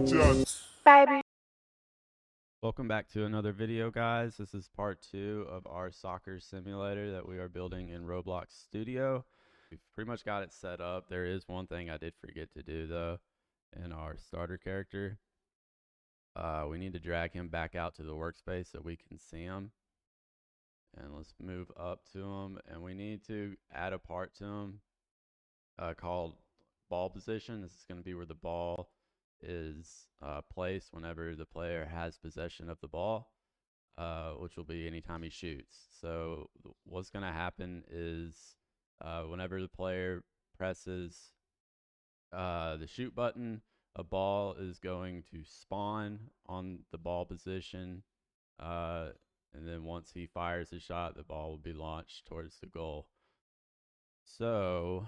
Baby. Welcome back to another video, guys. This is part 2 of our soccer simulator that we are building in Roblox Studio. We've pretty much got it set up. There is one thing I did forget to do, though, in our starter character. We need to drag him back out to the workspace so we can see him. And let's move up to him. And we need to add a part to him called BallPosition. This is going to be where the ball is placed whenever the player has possession of the ball, which will be anytime he shoots. So what's going to happen is whenever the player presses the shoot button, a ball is going to spawn on the ball position. And then once he fires the shot, the ball will be launched towards the goal. So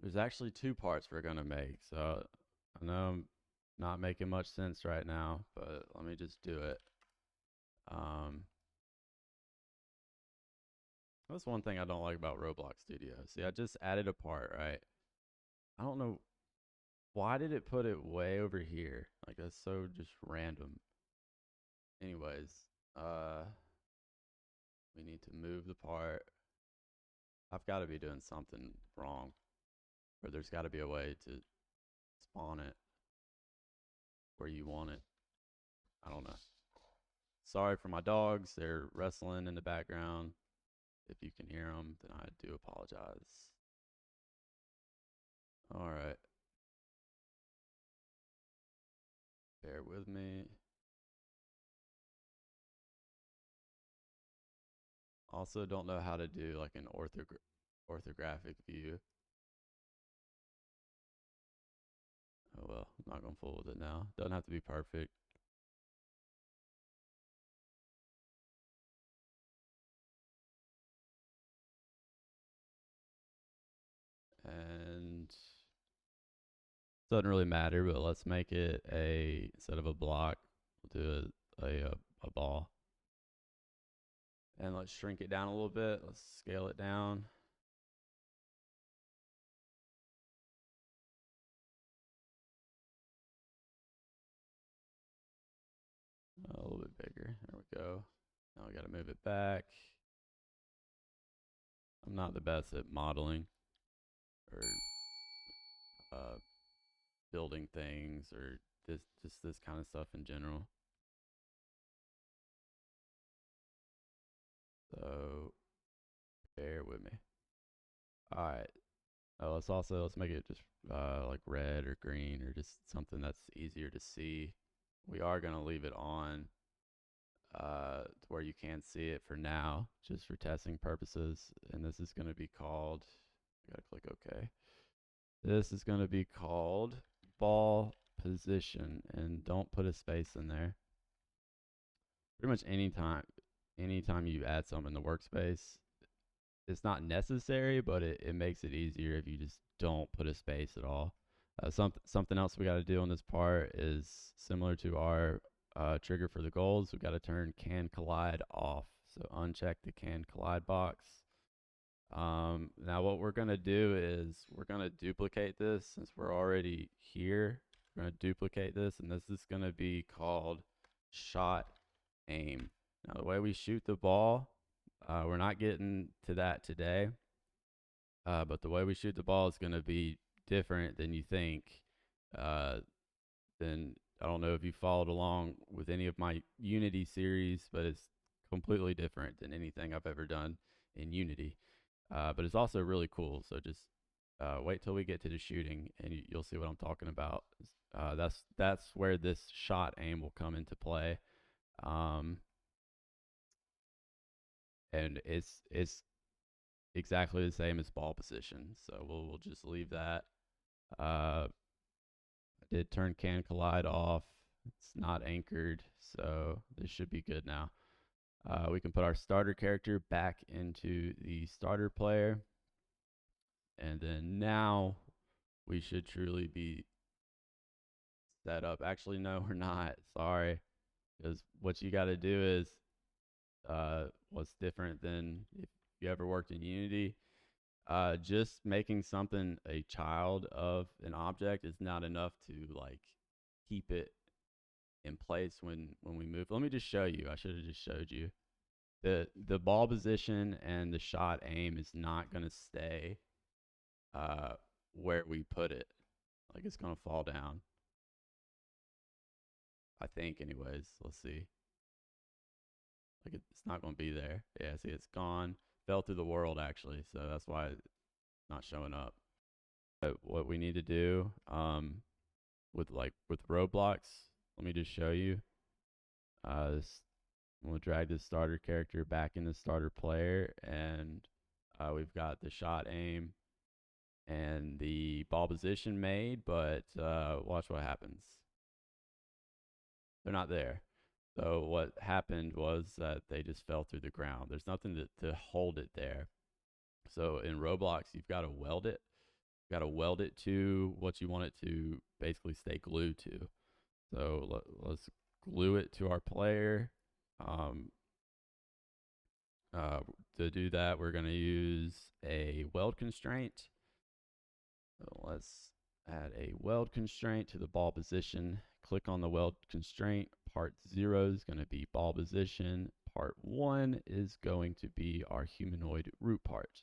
there's actually two parts we're going to make. So I know I'm not making much sense right now, but let me just do it. That's one thing I don't like about Roblox Studio. See, I just added a part, right? I don't know why did it put it way over here. Like that's so just random. Anyways, we need to move the part. I've got to be doing something wrong, or there's got to be a way to spawn it where you want it. I don't know. Sorry for my dogs. They're wrestling in the background. If you can hear them, then I do apologize. All right. Bear with me. Also, don't know how to do like an orthographic view. Oh well, I'm not going to fool with it now. Doesn't have to be perfect. And doesn't really matter, but let's make it instead of a block, we'll do a ball. And let's shrink it down a little bit. Let's scale it down. A little bit bigger. There we go. Now we got to move it back. I'm not the best at modeling or uh, building things or this kind of stuff in general. So bear with me. All right. Let's make it just like red or green or just something that's easier to see. We are gonna leave it on to where you can see it for now, just for testing purposes. And this is gonna be called. I gotta click OK. This is gonna be called ball position, and don't put a space in there. Pretty much anytime you add something in the workspace, it's not necessary, but it makes it easier if you just don't put a space at all. Something else we got to do on this part is similar to our trigger for the goals. We got to turn can collide off. So uncheck the can collide box. Now what we're gonna do is we're gonna duplicate this since we're already here. We're gonna duplicate this, and this is gonna be called shot aim. Now the way we shoot the ball, we're not getting to that today, but the way we shoot the ball is gonna be different than you think. Uh, then I don't know if you followed along with any of my Unity series, but it's completely different than anything I've ever done in Unity. But it's also really cool. So just wait till we get to the shooting, and you'll see what I'm talking about. That's where this shot aim will come into play, um, and it's exactly the same as ball position. So we'll just leave that. I did turn can collide off. It's not anchored, so this should be good now. We can put our starter character back into the starter player. And then now we should truly be set up. Actually, no, we're not. Sorry. Because what you got to do is what's different than if you ever worked in Unity. Just making something a child of an object is not enough to like keep it in place when we move. Let me just show you. I should have just showed you. The ball position and the shot aim is not going to stay where we put it. Like, it's going to fall down. I think, anyways. Let's see. Like, it's not going to be there. Yeah, see, it's gone. Fell through the world, actually. So that's why it's not showing up. But what we need to do with Roblox, let me just show you. We'll drag the starter character back into starter player, and we've got the shot aim and the ball position made, but watch what happens. They're not there. So what happened was that they just fell through the ground. There's nothing to hold it there. So in Roblox, you've got to weld it. You've got to weld it to what you want it to basically stay glued to. So let's glue it to our player. To do that, we're going to use a weld constraint. So let's add a weld constraint to the ball position. Click on the weld constraint. Part 0 is going to be ball position. Part 1 is going to be our humanoid root part.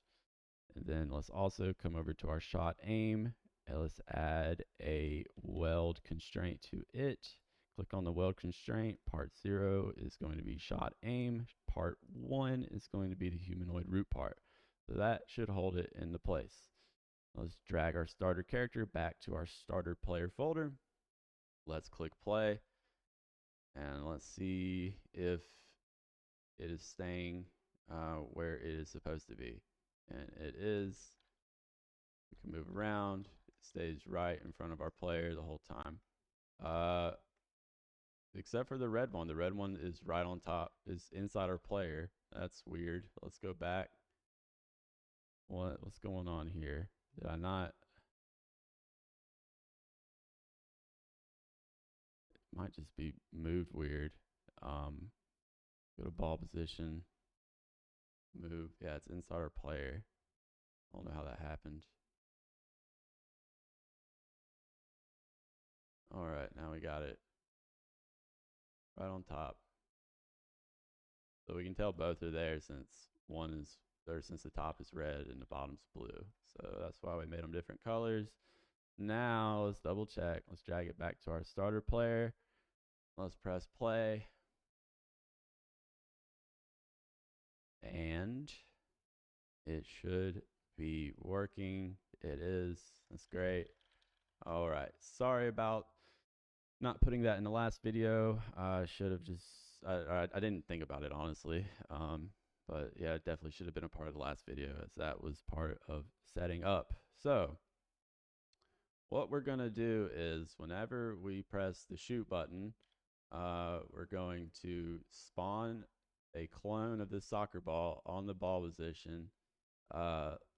And then let's also come over to our shot aim, and let's add a weld constraint to it. Click on the weld constraint. Part 0 is going to be shot aim. Part 1 is going to be the humanoid root part. So that should hold it into place. Let's drag our starter character back to our starter player folder. Let's click play. And let's see if it is staying where it is supposed to be. And it is. We can move around. It stays right in front of our player the whole time. Except for the red one. The red one is right on top, is inside our player. That's weird. Let's go back. What's going on here? Did I not? It might just be moved weird. Go to ball position. Move. Yeah, it's inside our player. I don't know how that happened. All right, now we got it right on top. So we can tell both are there since one is there, since the top is red and the bottom's blue. So that's why we made them different colors. Now let's double check. Let's drag it back to our starter player. Let's press play. And it should be working. It is. That's great. All right. Sorry about not putting that in the last video. I should have just, I didn't think about it, honestly. But yeah, it definitely should have been a part of the last video, as that was part of setting up. So what we're going to do is whenever we press the shoot button, we're going to spawn a clone of this soccer ball on the ball position.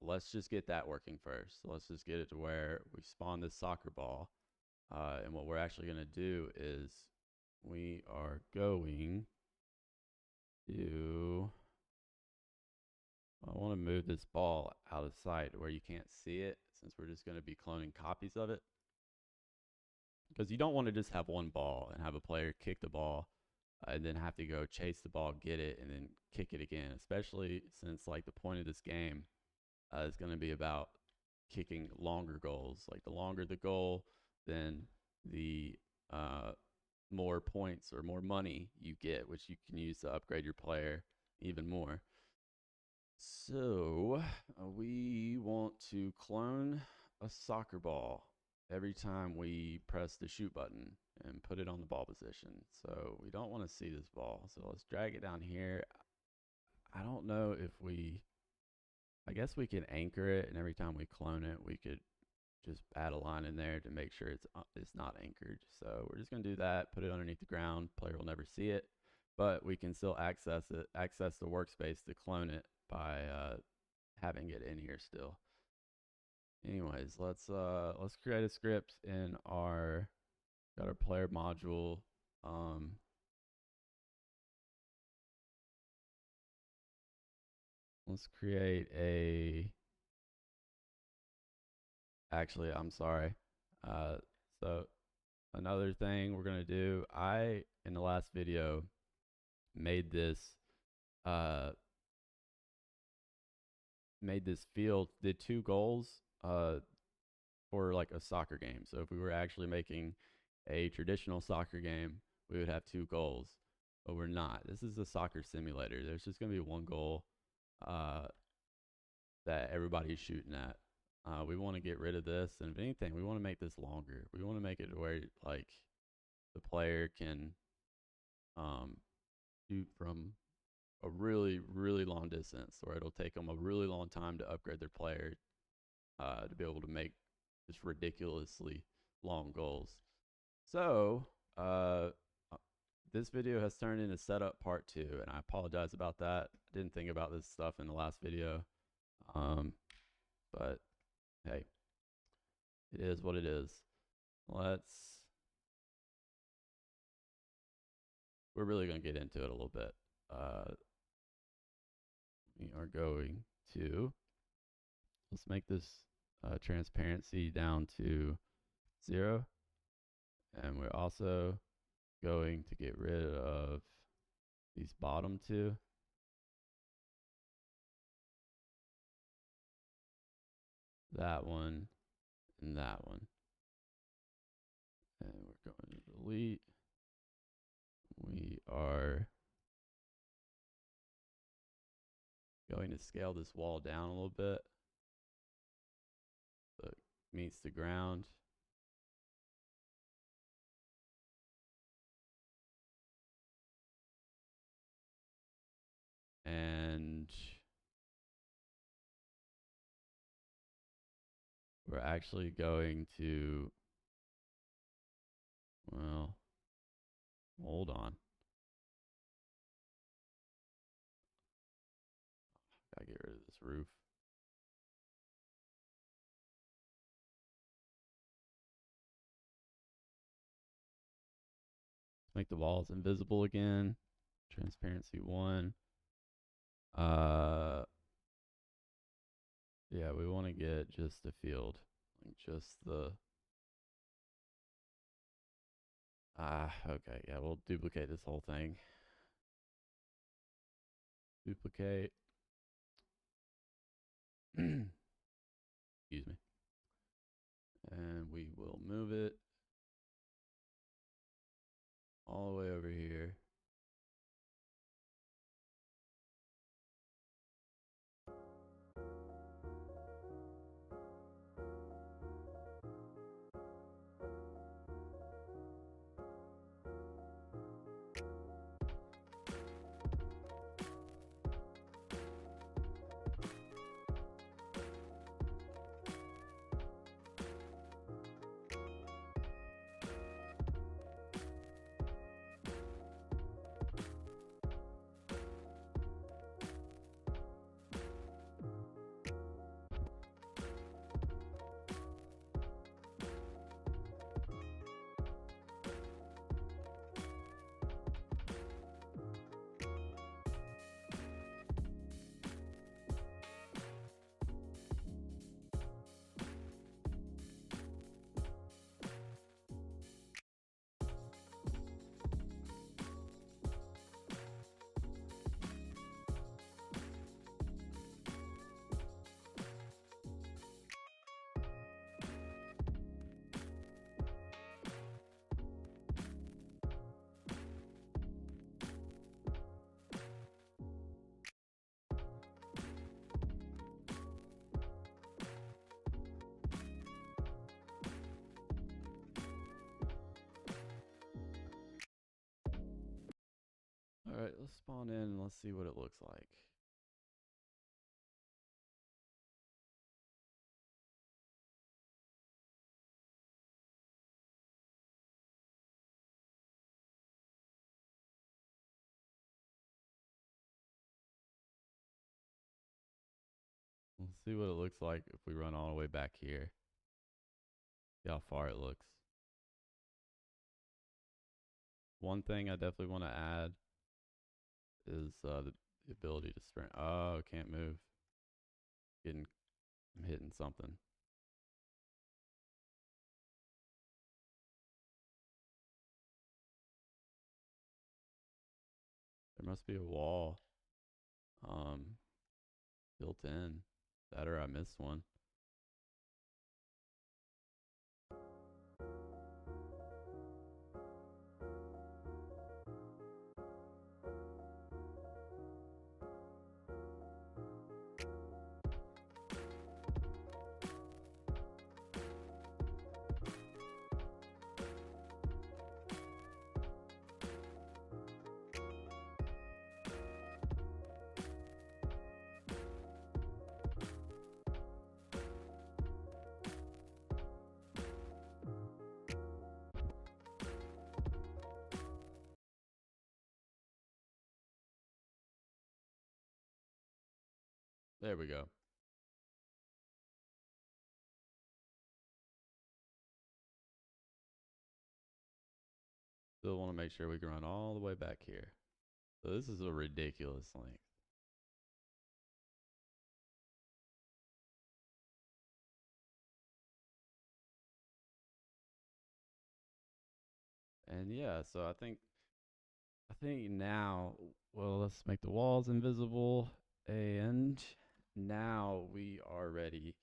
Let's just get that working first. So let's just get it to where we spawn this soccer ball. And what we're actually going to do is we are going to, I want to move this ball out of sight where you can't see it, since we're just going to be cloning copies of it. Because you don't want to just have one ball and have a player kick the ball and then have to go chase the ball, get it, and then kick it again, especially since like the point of this game is going to be about kicking longer goals. Like, the longer the goal, then the more points or more money you get, which you can use to upgrade your player even more. So we want to clone a soccer ball every time we press the shoot button and put it on the ball position. So we don't want to see this ball. So let's drag it down here. I don't know if I guess we can anchor it, and every time we clone it, we could just add a line in there to make sure it's not anchored. So we're just going to do that, put it underneath the ground. Player will never see it, but we can still access the workspace to clone it by having it in here still. Anyways, let's create a script in our player module. Let's create a. Actually, I'm sorry. So another thing we're gonna do, I in the last video made this field, did 2 goals for like a soccer game. So if we were actually making a traditional soccer game, we would have 2 goals, but we're not. This is a soccer simulator. There's just gonna be 1 goal that everybody's shooting at. We want to get rid of this, and if anything, we want to make this longer. We want to make it where like the player can shoot from a really, really long distance, where it'll take them a really long time to upgrade their player to be able to make just ridiculously long goals. So this video has turned into setup part 2, and I apologize about that. I didn't think about this stuff in the last video, but hey, it is what it is. We're really going to get into it a little bit. We are going to, let's make this transparency down to 0. And we're also going to get rid of these bottom 2. That one and that one. And we're going to delete. We are going to scale this wall down a little bit so it meets the ground. And we're actually going to, well, hold on. Gotta get rid of this roof. Let's make the walls invisible again. Transparency 1. Yeah, we want to get just a field, like just the. Okay, yeah, we'll duplicate this whole thing. Duplicate. Excuse me. And we will move it all the way over here. All right, let's spawn in and let's see what it looks like. Let's see what it looks like if we run all the way back here. See how far it looks. One thing I definitely want to add is the ability to sprint. Oh, can't move. I'm hitting something. must be a wall built in. That or I missed one. There we go. Still want to make sure we can run all the way back here. So this is a ridiculous length. And yeah, so I think now, well, let's make the walls invisible, and now we are ready.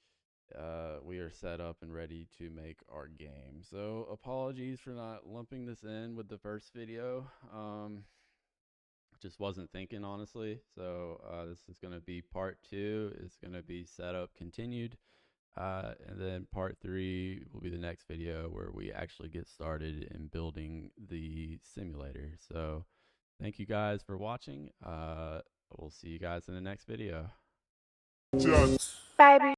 We are set up and ready to make our game. So apologies for not lumping this in with the first video. Just wasn't thinking, honestly. So this is going to be part 2. It's going to be setup continued. And then part 3 will be the next video where we actually get started in building the simulator. So thank you guys for watching. We'll see you guys in the next video. Bye.